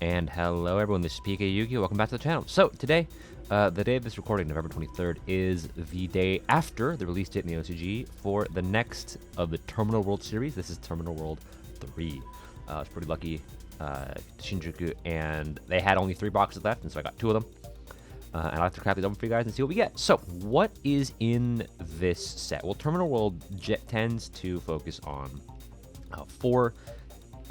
And hello everyone, this is PK Yugioh, welcome back to the channel. So today, the day of this recording, November 23rd, is the day after the release date in the OCG for the next of the Terminal World series. This is Terminal World 3. I was pretty lucky, Shinjuku, and they had only 3 boxes left, and so I got 2 of them. And I'd like to craft these open for you guys and see what we get. So, what is in this set? Well, Terminal World tends to focus on 4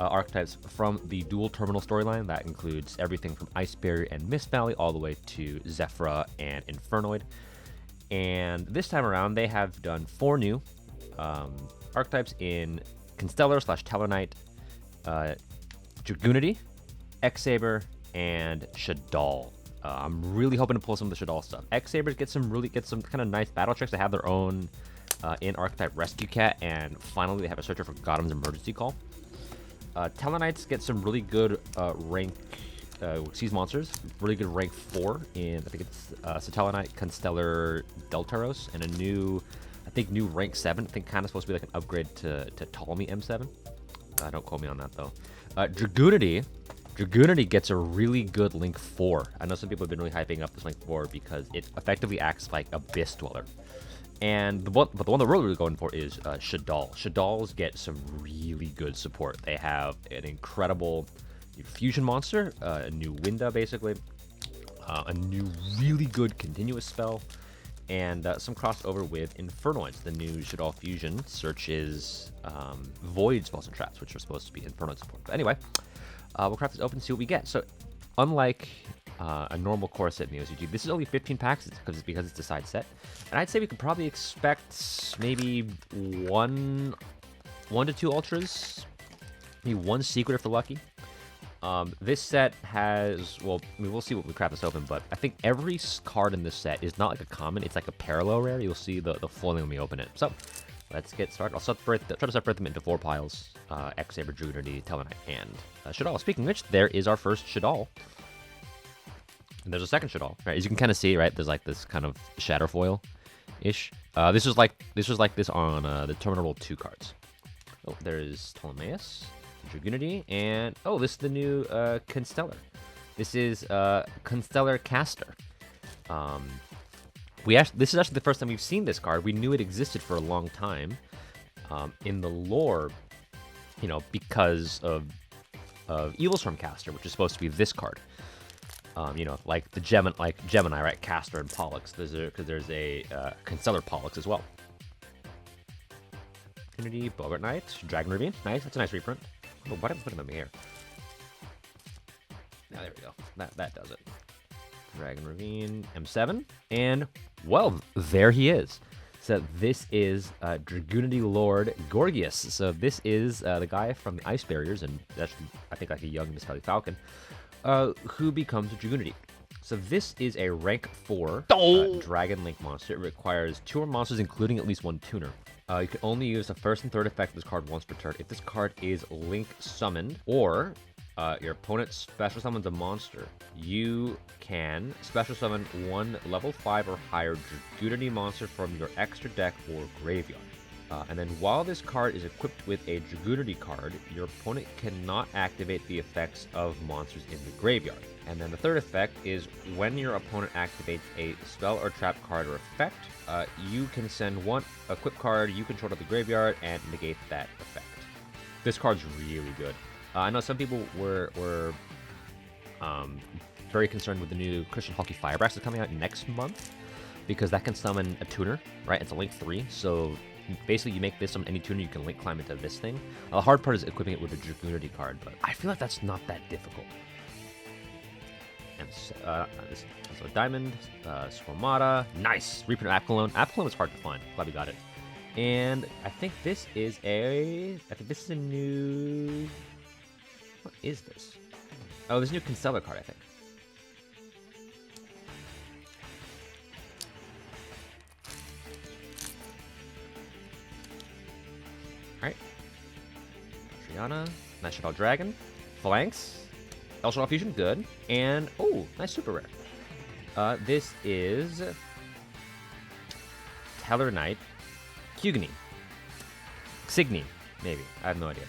archetypes from the dual terminal storyline. That includes everything from Ice Barrier and Mist Valley all the way to Zephyra and Infernoid. And this time around, they have done 4 new archetypes in Constellar / Tellarknight, Dragunity, X-Saber, and Shaddoll. I'm really hoping to pull some of the Shaddoll stuff. X-Sabers get some kind of nice battle tricks. They have their own in archetype Rescue Cat, and finally they have a Searcher for Gottoms Emergency Call. Tellarknights get some really good rank Seas monsters, really good rank 4 in, I think it's Tellarknight, Constellar Deltaros, and a new, new rank 7. I think kind of supposed to be like an upgrade to Ptolemy M7. Don't quote me on that though. Dragunity gets a really good Link 4. I know some people have been really hyping up this Link 4 because it effectively acts like Abyss Dweller. And the one that we're really going for is Shaddoll. Shaddolls get some really good support. They have an incredible fusion monster, a new Winda basically, a new really good continuous spell, and some crossover with Infernoids. The new Shaddoll Fusion searches void spells and traps, which are supposed to be Infernoid support. But anyway, we'll craft this open and see what we get. So, unlike a normal core set in the OCG, this is only 15 packs because it's a side set, and I'd say we could probably expect maybe 1 to 2 ultras, maybe 1 secret if we're lucky. This set has, well, I mean, we'll see what we craft this open, but I think every card in this set is not like a common, it's like a parallel rare. You'll see the foiling when we open it. So let's get started. I'll try to separate them into 4 piles: X-Saber, Dragunity, Tellarknight, and Shaddoll. Speaking of which, there is our first Shaddoll. And there's a second Shaddoll, right? As you can kind of see, right? There's like this kind of shatter foil-ish. This was like this on the Terminal World 2 cards. Oh, there's Ptolemy, Dragunity, and oh, this is the new Constellar. This is Constellar Castor. This is actually the first time we've seen this card. We knew it existed for a long time in the lore, you know, because of Evilstorm Castor, which is supposed to be this card. You know, like Gemini, right? Castor and Pollux. There's a Constellar Pollux as well. Trinity, Knight, Dragon Ravine. Nice, that's a nice reprint. Oh, why did I put him over here? Now there we go. That does it. Dragon Ravine, M7, and well, there he is. So this is Dragunity Lord Georgius. So this is the guy from the Ice Barriers, and actually, I think like a young Mist Valley Falcon, who becomes a Dragunity. So this is a rank 4 Dragon Link monster. It requires 2 more monsters, including at least 1 tuner. You can only use the first and third effect of this card once per turn. If this card is Link summoned, or your opponent special summons a monster, you can special summon 1 level 5 or higher Dragunity monster from your extra deck or graveyard. And then while this card is equipped with a Dragunity card, your opponent cannot activate the effects of monsters in the graveyard. And then the third effect is when your opponent activates a spell or trap card or effect, you can send 1 equipped card you control to the graveyard and negate that effect. This card's really good. I know some people were very concerned with the new Christian Hulky Firebrax that's coming out next month, because that can summon a tuner, right? It's a Link 3, so basically you make this summon any tuner, you can Link climb into this thing. The hard part is equipping it with a Dragunity card, but I feel like that's not that difficult. And this is a Diamond, Swarmata, nice! Reprint of Apcolone. Apcolone was hard to find, glad we got it. And I think this is a new... What is this? Oh, this is a new Constellar card, I think. Alright. Triana, nice Shaddoll Dragon, Phalanx, Shaddoll Fusion, good, and oh, nice super rare. This is Tellarknight, Hugini, Signy, maybe. I have no idea.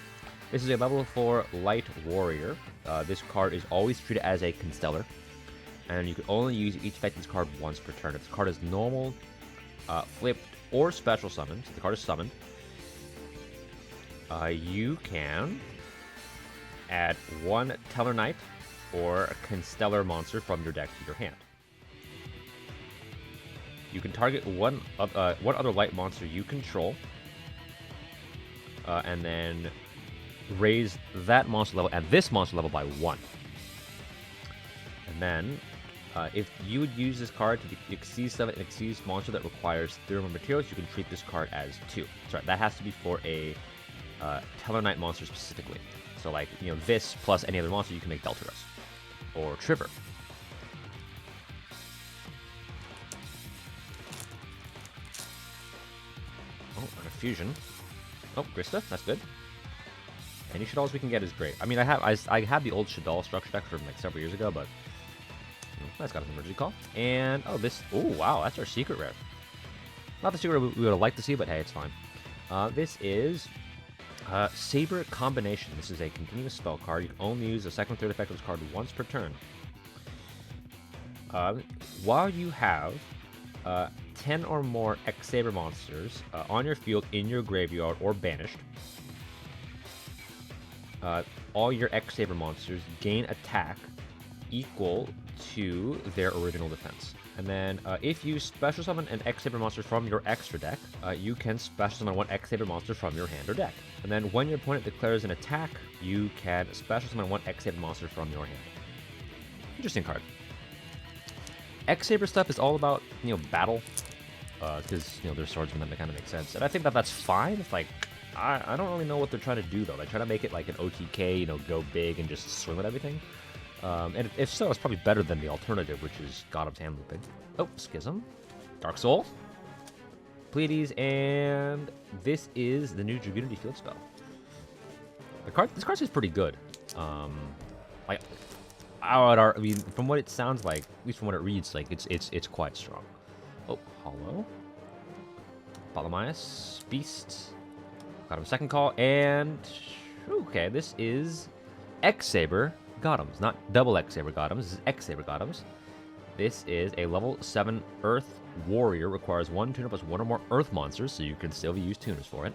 This is a level 4 light warrior. This card is always treated as a Constellar, and you can only use each effect of this card once per turn. If this card is normal, flipped, or special summoned, so the card is summoned, you can add one Tellarknight or a Constellar monster from your deck to your hand. You can target one other light monster you control, and then raise that monster level and this monster level by 1. And then, if you would use this card to exceed summon an Xyz monster that requires 3 or more materials, you can treat this card as 2. Sorry, that has to be for a Tellarknight monster specifically. So, like, you know, this plus any other monster, you can make Deltaros or Triver. Oh, and a fusion. Oh, Grista, that's good. Any Shaddolls we can get is great. I mean, I had the old Shaddoll structure deck from like several years ago, but that's got an emergency call. And oh, this, oh wow, that's our secret rare. Not the secret we would have liked to see, but hey, it's fine. This is Saber Combination. This is a continuous spell card. You can only use the second and third effect of this card once per turn. While you have 10 or more X-Saber monsters on your field, in your graveyard, or banished, all your X-Saber monsters gain attack equal to their original defense. And then, if you special summon an X-Saber monster from your extra deck, you can special summon one X-Saber monster from your hand or deck. And then, when your opponent declares an attack, you can special summon one X-Saber monster from your hand. Interesting card. X-Saber stuff is all about, you know, battle, because, you know, they're swordsmen, that kind of makes sense. And I think that that's fine. It's like, I don't really know what they're trying to do, though. They try to make it like an OTK, you know, go big and just swing with everything. And if so, it's probably better than the alternative, which is Gottoms hand looping. Oh, Schism. Dark Soul. Pleiades, and this is the new Dragunity field spell. This card is pretty good. Like, I mean, from what it sounds like, at least from what it reads, like it's quite strong. Oh, Hollow. Ptolemy, Beast. Got him a second call, and okay, this is X-Saber Gottoms, not double X-Saber Gottoms. This is X-Saber Gottoms. This is a level 7 Earth Warrior. Requires 1 tuner plus 1 or more Earth monsters, so you can still use tuners for it.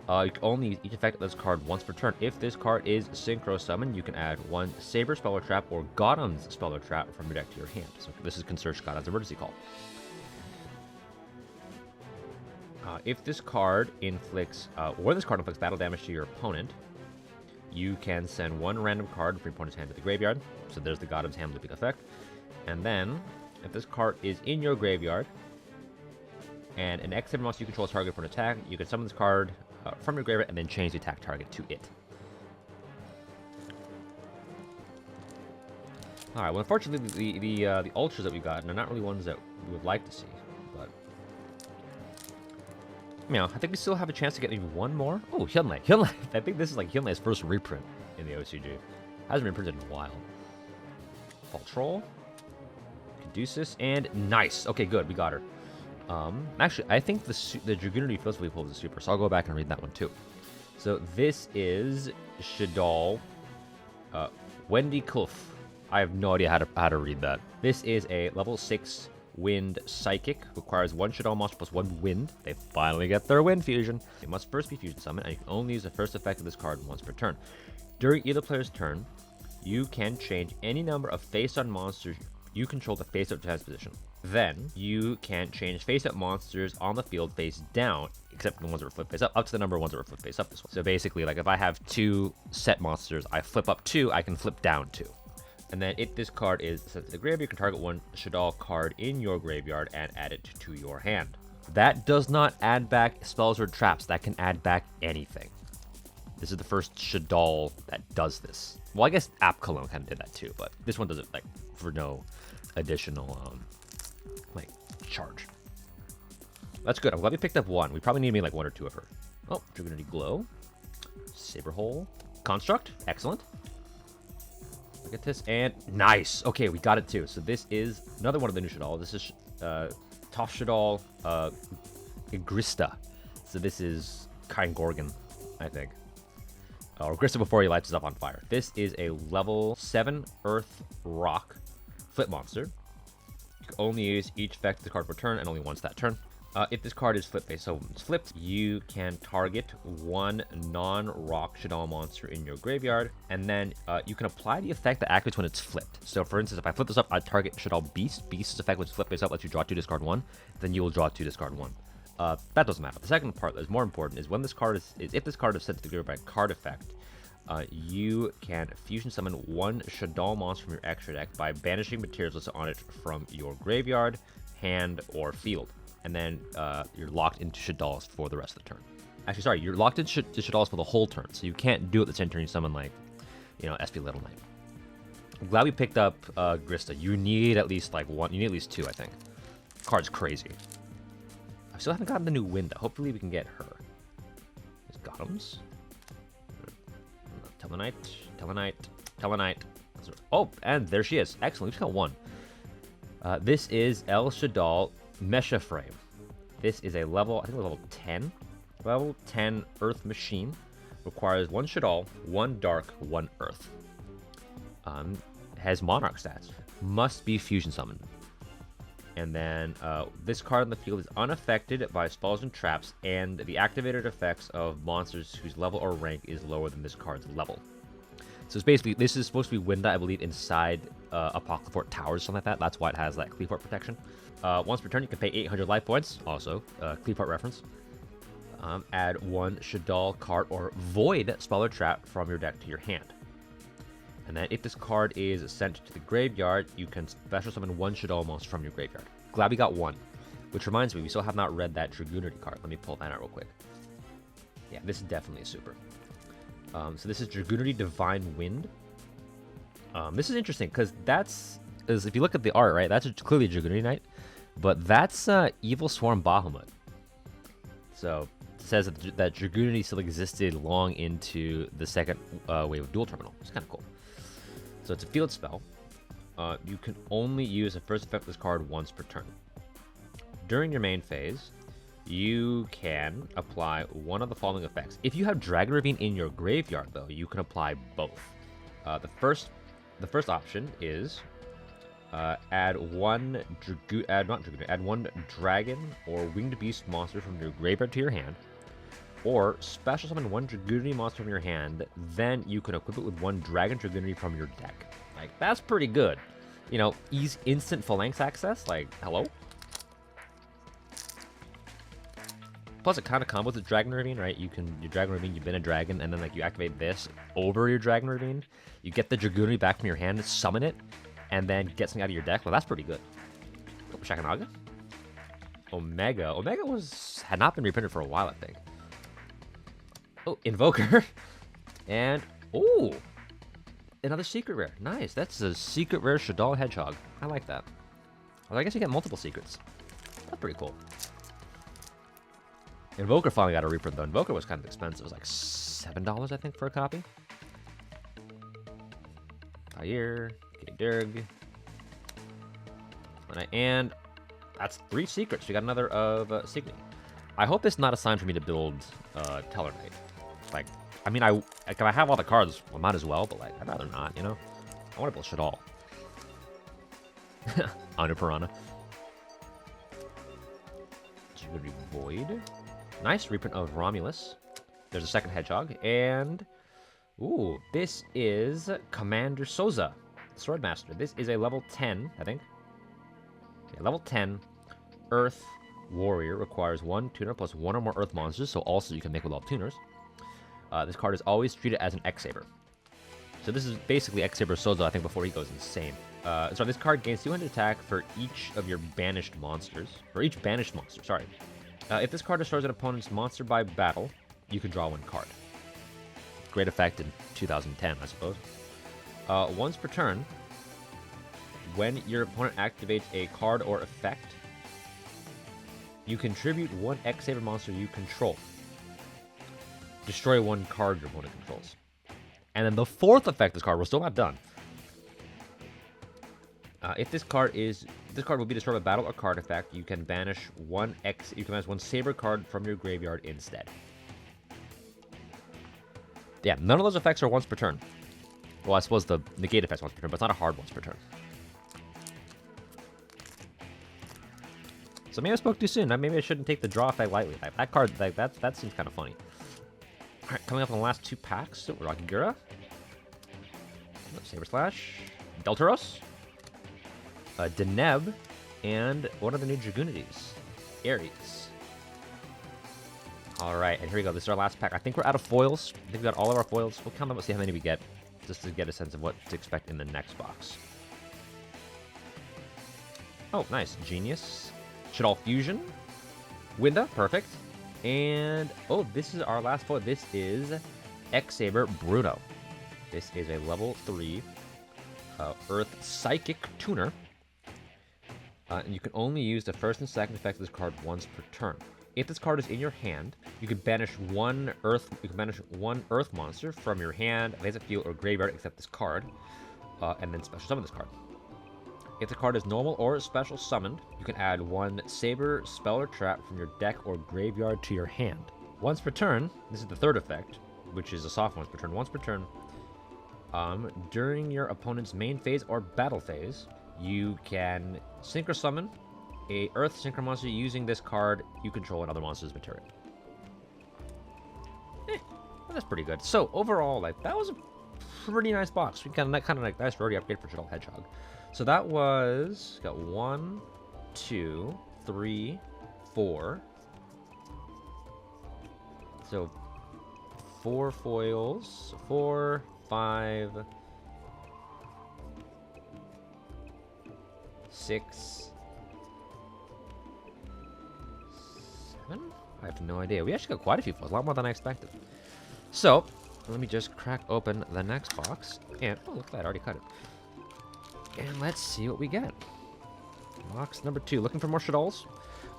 You can only use each effect of this card once per turn. If this card is Synchro Summon, you can add 1 Saber Speller Trap or Gottoms Speller Trap from your deck to your hand. So this is Conserge Gottoms Emergency Call. If this card inflicts, battle damage to your opponent, you can send 1 random card from your opponent's hand to the graveyard. So there's the Gottoms hand looping effect. And then, if this card is in your graveyard, and an X-Saber monster you control is targeted for an attack, you can summon this card from your graveyard and then change the attack target to it. Alright, well, unfortunately, the ultras that we got are not really ones that we would like to see, but you know, I think we still have a chance to get maybe one more. Oh, Hyunlei. I think this is like Hyunlei's first reprint in the OCG. Hasn't been printed in a while. Fall Troll. Caduceus. And nice. Okay, good. We got her. Actually, I think the Dragunity Field Spell is a super, so I'll go back and read that one too. So this is Shaddoll Wendy Kloof. I have no idea how to read that. This is a level 6 Wind Psychic. Requires 1 Shaddoll monster plus 1 Wind. They finally get their Wind fusion. It must first be fusion summoned, and you can only use the first effect of this card once per turn. During either player's turn, you can change any number of face-on monsters you control to face-up defense position. Then, you can change face-up monsters on the field face down, except the ones that were flip face up to the number of ones that were flip face up this one. So basically, like if I have 2 set monsters, I flip up 2, I can flip down 2. And then if this card is sent to the graveyard, you can target 1 Shaddoll card in your graveyard and add it to your hand. That does not add back spells or traps. That can add back anything. This is the first Shaddoll that does this. Well, I guess App Cologne kind of did that too, but this one does it like for no additional like charge. That's good. I'm glad we picked up 1. We probably need maybe like 1 or 2 of her. Oh, Dragunity Glow, Saberhole, Construct, excellent. Look at this, and nice. Okay, we got it too. So this is another one of the new Shaddoll. This is Tough Shaddoll Grista. So this is Kind Gorgon, I think. or Grista before he lights us up on fire. This is a level 7 Earth Rock flip monster. You can only use each effect of the card per turn and only once that turn. If this card is flip-based, so when it's flipped, you can target one non-rock Shaddoll monster in your graveyard, and then you can apply the effect that activates when it's flipped. So for instance, if I flip this up, I target Shaddoll Beast. Beast's effect when it's flipped face up lets you draw 2, discard 1, then you will draw 2, discard 1. That doesn't matter. The second part that is more important is when this card is if this card is sent to the graveyard by card effect, you can fusion summon one Shaddoll monster from your extra deck by banishing materials listed on it from your graveyard, hand, or field. And then you're locked into Shaddolls for the rest of the turn. Actually, sorry, you're locked into Shaddolls for the whole turn, so you can't do it the same turn you summon, like, SP Little Knight. I'm glad we picked up Grista. You need at least, like, one. You need at least 2, I think. Card's crazy. I still haven't gotten the new Winda. Hopefully we can get her. There's Gottoms. Tellarknight. Oh, and there she is. Excellent. We just got 1. This is Shaddoll Meshahrail. This is a level, I think level 10. Level 10 Earth Machine. Requires 1 Shaddoll, 1 Dark, 1 Earth. Has Monarch stats. Must be fusion summoned. And then this card in the field is unaffected by spells and traps, and the activated effects of monsters whose level or rank is lower than this card's level. So it's basically, this is supposed to be Winda, I believe, inside Apocryphort Towers, something like that. That's why it has that Cleafort protection. Once per turn, you can pay 800 life points, also, Cleafort reference. Add 1 Shaddoll card or void spell or trap from your deck to your hand. And then if this card is sent to the graveyard, you can special summon 1 Shaddoll monster from your graveyard. Glad we got 1. Which reminds me, we still have not read that Dragunity card. Let me pull that out real quick. Yeah, this is definitely a super. So this is Dragunity Divine Wind. This is interesting, because if you look at the art, right, that's clearly a Dragunity Knight. But that's Evil Swarm Bahamut. So it says that Dragunity still existed long into the second wave of Duel Terminal. It's kind of cool. So it's a field spell. You can only use the first effect of this card once per turn. During your main phase, you can apply one of the following effects. If you have Dragon Ravine in your graveyard, though, you can apply both. The first option is add one dragon or winged beast monster from your graveyard to your hand, or special summon 1 Dragunity monster from your hand. Then you can equip it with 1 Dragon Dragunity from your deck. Like, that's pretty good. Instant phalanx access. Like, hello. Plus, it kind of combos with Dragon Ravine, right? Your Dragon Ravine, you've been a dragon, and then you activate this over your Dragon Ravine. You get the Dragunity back from your hand, summon it, and then get something out of your deck. Well, that's pretty good. Oh, Shakanaga. Omega. Omega had not been reprinted for a while, I think. Oh, Invoker. And, oh, another secret rare. Nice. That's a secret rare Shaddoll Hedgehog. I like that. Well, I guess you get multiple secrets. That's pretty cool. Invoker finally got a reprint, though. Invoker was kind of expensive. It was like $7, I think, for a copy. Fire, Durg. And that's 3 secrets. We got another of Signy. I hope it's not a sign for me to build Tellarknight. Like, I mean, if I have all the cards, I might as well, but like, I'd rather not, I want to build Shaddoll. Honor Piranha. Dragunity Void. Nice reprint of Romulus. There's a second Hedgehog, and ooh, this is Commander Soza, Swordmaster. This is a level 10, I think. Yeah, level 10 Earth Warrior. Requires 1 tuner plus 1 or more Earth monsters, so also you can make with all tuners. This card is always treated as an X-Saber. So this is basically X-Saber Soza, I think, before he goes insane. So this card gains 200 attack for each of your banished monsters. For each banished monster, sorry. If this card destroys an opponent's monster by battle, you can draw 1 card. Great effect in 2010, I suppose. Once per turn, when your opponent activates a card or effect, you contribute 1 X-Saber monster you control. Destroy 1 card your opponent controls. And then the 4th effect of this card, we're still not done. If this card will be destroyed by battle or card effect, you can banish 1 Saber card from your graveyard instead. Yeah, none of those effects are once per turn. Well, I suppose the negate effect's once per turn, but it's not a hard once per turn. So maybe I spoke too soon. Maybe I shouldn't take the draw effect lightly. Like, that card, like, that seems kind of funny. All right, coming up on the last 2 packs. So Rokigura, Saber Slash, Deltaros, Deneb, and one of the new Dragunities, Ares. All right, and here we go. This is our last pack. I think we're out of foils. I think we got all of our foils. We'll count them. Let's see how many we get, just to get a sense of what to expect in the next box. Oh, nice. Genius. Shaddoll Fusion. Winda, perfect. And, oh, this is our last foil. This is X-Saber Bruno. This is a level 3 Earth Psychic Tuner. And you can only use the first and second effects of this card once per turn. If this card is in your hand, you can banish one Earth monster from your hand, basic field, or graveyard except this card, and then special summon this card. If the card is normal or special summoned, you can add 1 Saber, spell, or trap from your deck or graveyard to your hand. Once per turn, this is the third effect, which is a soft once per turn. Once per turn, during your opponent's main phase or battle phase, you can synchro summon a Earth synchro monster using this card. You control another monster's material. Well, that's pretty good. So overall, like, that was a pretty nice box. We got that kind of like nice rarity upgrade for Shaddoll Hedgehog. So that was got 1, 2, 3, 4. So 4 foils. 4, 5, 6, 7? I have no idea. We actually got quite a few foils, a lot more than I expected. So, let me just crack open the next box. And, oh, look at that, I already cut it. And let's see what we get. Box number 2. Looking for more Shaddolls.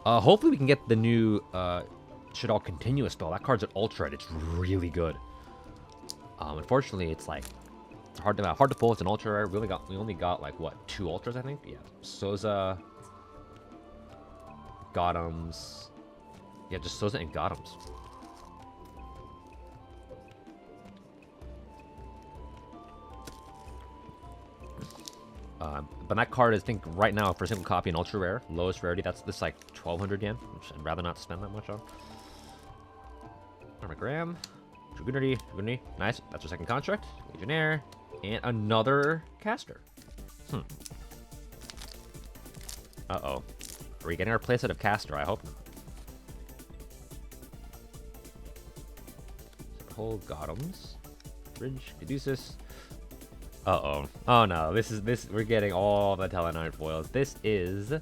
Hopefully we can get the new Shaddoll Continuous spell. That card's an Ultra, and it's really good. Unfortunately, it's like it's hard to pull. It's an Ultra rare. We only got like what, 2 Ultras, I think. Yeah, Soza, Gottoms. Yeah, just Soza and Gottoms. But that card is, I think, right now, for a single copy, an ultra rare, lowest rarity. That's this like 1,200 yen, which I'd rather not spend that much on. Armagram, Dragunity, nice. That's our second contract. Legionnaire, and another Castor. Uh-oh. Are we getting our playset of Castor? I hope not. Whole Gottoms, Bridge, Caduceus. Uh-oh. Oh no, we're getting all the Tellarknight foils. This is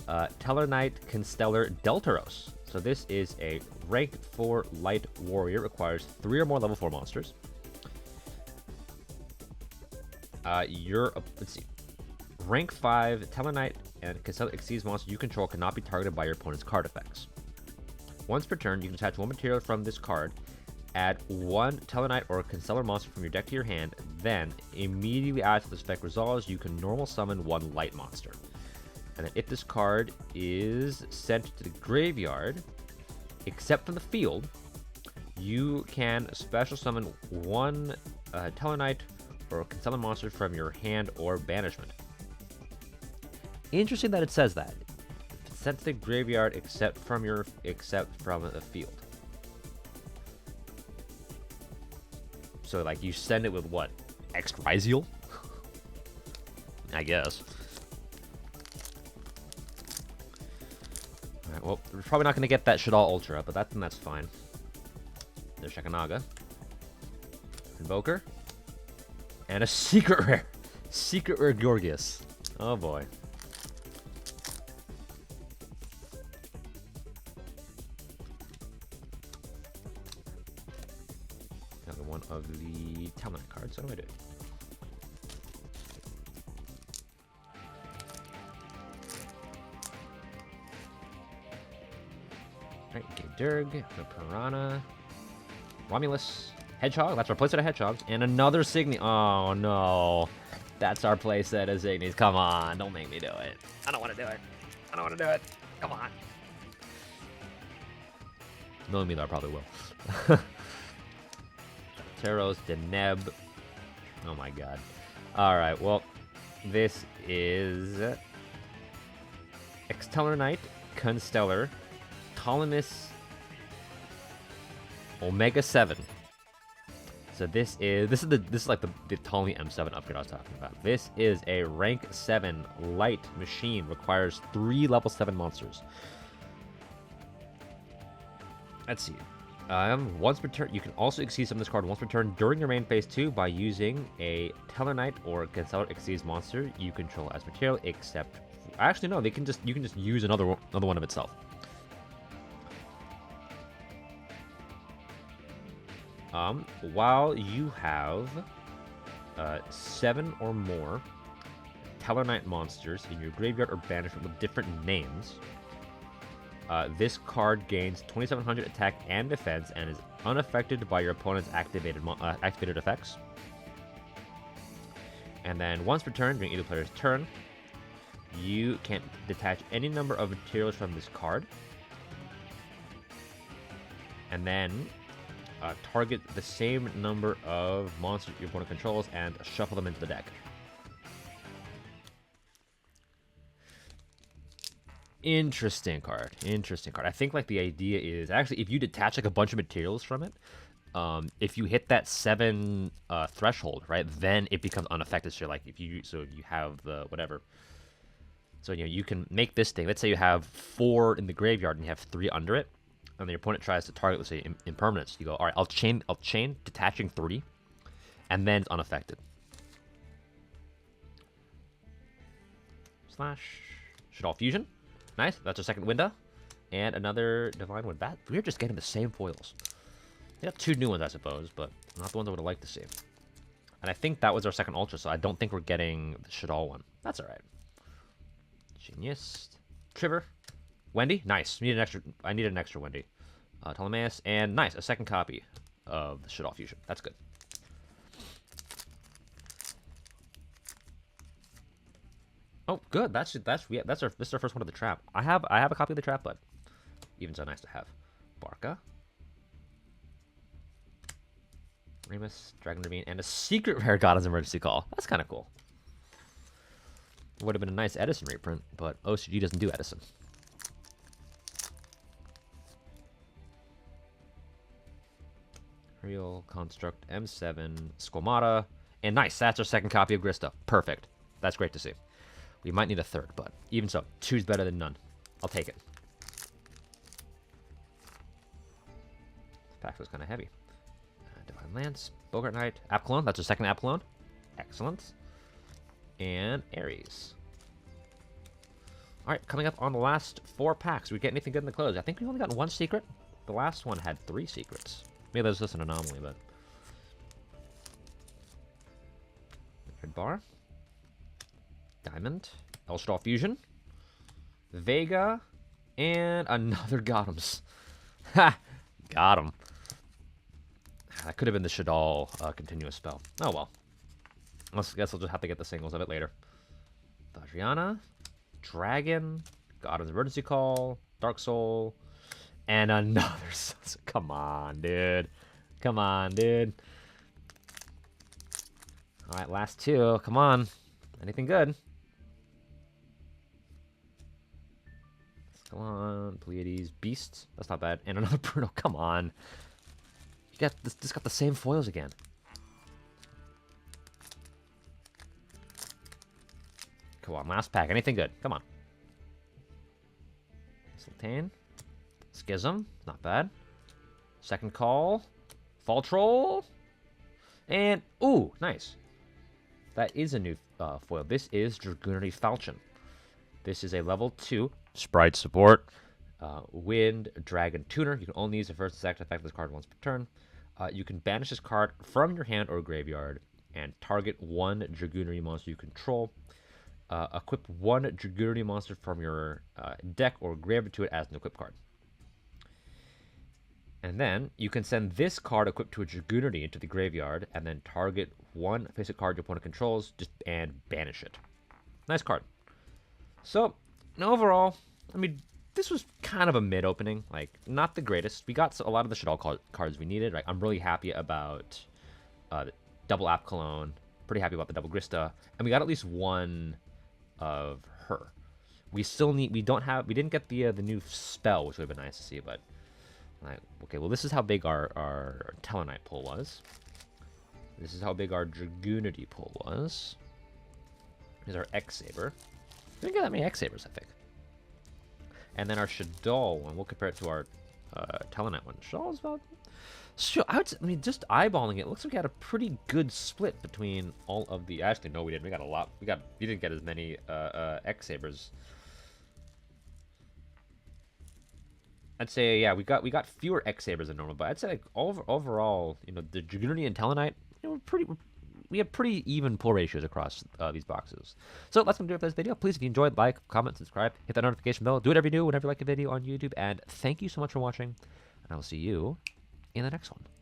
Tellarknight Constellar Deltaros. So this is a rank 4 light warrior, requires 3 or more level 4 monsters. Let's see. Rank 5 Tellarknight and Constellar exceeds monsters you control cannot be targeted by your opponent's card effects. Once per turn, you can attach 1 material from this card, add 1 Tellarknight or Constellar monster from your deck to your hand, then immediately after this effect resolves, you can normal summon 1 light monster. And then if this card is sent to the graveyard, except from the field, you can special summon 1 Tellarknight or Constellar monster from your hand or banishment. Interesting that it says that. It's sent to the graveyard except from the field. So, like, you send it with what? Exconstellar? I guess. Alright, well, we're probably not going to get that Shaddoll Ultra, but that's fine. There's Shekanaga. Invoker. And a secret rare. Secret rare Georgius. Oh boy. Another one of the Tellarknight cards. What do I do? Alright, Durg, the Piranha, Romulus, Hedgehog, that's our playset of Hedgehogs, and another Signy. Oh no, that's our playset of Signies. Come on, don't make me do it. I don't want to do it. I don't want to do it. Come on. Knowing me though, I probably will. Teros, Deneb. Oh my god. Alright, well, this is Tellarknight, Constellar, Ptolemy, Omega 7. So this is like the Ptolemy M7 upgrade I was talking about. This is a rank 7 light machine. Requires 3 level 7 monsters. Let's see. Once per turn, you can also exceed some of this card once per turn during your main phase 2 by using a Tellarknight or Constellar exceeds monster you control as material, except actually no, you can just use another one of itself. While you have 7 or more Tellarknight monsters in your graveyard or banishment with different names, this card gains 2700 attack and defense and is unaffected by your opponent's activated effects. And then once per turn, during either player's turn, you can detach any number of materials from this card. And then target the same number of monsters your opponent controls and shuffle them into the deck. Interesting card. Interesting card. I think like the idea is actually if you detach like a bunch of materials from it, if you hit that 7 threshold, right, then it becomes unaffected. So like if you have the whatever, so you can make this thing. Let's say you have 4 in the graveyard and you have 3 under it, and then your opponent tries to target, let's say, impermanence. You go, all right, I'll chain detaching 3, and then it's unaffected. Slash Shaddoll Fusion. Nice. That's our second window. And another Divine Wind. We're just getting the same foils. We have 2 new ones, I suppose, but not the ones I would have liked to see. And I think that was our second Ultra, so I don't think we're getting the Shaddoll one. That's alright. Genius. Trigger. Wendy. Nice. I need an extra Wendy. Ptolemy. And nice. A second copy of the Shaddoll Fusion. That's good. Oh, good. This is our first one of the trap. I have a copy of the trap, but even so, nice to have. Barca, Remus, Dragunity, and a secret rare Gottoms emergency call. That's kind of cool. Would have been a nice Edison reprint, but OCG doesn't do Edison. Real Construct M7 Squamata, and nice. That's our second copy of Grista. Perfect. That's great to see. We might need a third, but even so, 2's better than none. I'll take it. This pack was kind of heavy. Divine Lance, Bogart Knight, App Clone. That's our second App Clone. Excellent. And Ares. Alright, coming up on the last 4 packs. We get anything good in the close? I think we've only gotten 1 secret. The last one had 3 secrets. Maybe that was just an anomaly, but... Red Bar. Diamond, Shaddoll Fusion, Vega, and another Gottoms. Ha! Got him. That could have been the Shaddoll continuous spell. Oh well. I guess I'll just have to get the singles of it later. Adriana, Dragon, Gottoms Emergency Call, Dark Soul, and another. Come on, dude. Come on, dude. Alright, last 2. Come on. Anything good? Come on, Pleiades, Beasts. That's not bad. And another Bruno. Come on. You got this got the same foils again. Come on, last pack. Anything good? Come on. Sultane. Schism. Not bad. Second Call. Fall Troll. And, ooh, nice. That is a new foil. This is Dragunity Falchion. This is a level 2 Sprite support. Wind Dragon Tuner. You can only use the first and second effect of this card once per turn. You can banish this card from your hand or graveyard and target 1 Dragunity monster you control. Equip 1 Dragunity monster from your deck or graveyard to it as an equip card. And then you can send this card equipped to a Dragunity into the graveyard and then target 1 face-up card your opponent controls and banish it. Nice card. So, overall, I mean, this was kind of a mid-opening. Like, not the greatest. We got a lot of the Shaddoll cards we needed. Like, I'm really happy about double App Cologne. Pretty happy about the double Grista, and we got at least one of her. We still need. We didn't get the new spell, which would have been nice to see, but. Okay, well, this is how big our Tellarknight pull was. This is how big our Dragunity pull was. Here's our X-Saber. We didn't get that many X-Sabers, I think. And then our Shaddoll one, we'll compare it to our Tellarknight one. Shaddoll is about... Sure, I mean, just eyeballing it, looks like we had a pretty good split between all of the... Actually, no, we didn't. We got a lot. We didn't get as many X-Sabers. I'd say, yeah, we got fewer X-Sabers than normal, but I'd say like overall, you know, the Dragunity and Tellarknight, you know, we have pretty even pull ratios across these boxes. So that's gonna do it for this video. Please, if you enjoyed, like, comment, subscribe, hit that notification bell, do whatever you do whenever you like a video on YouTube, and thank you so much for watching, and I will see you in the next one.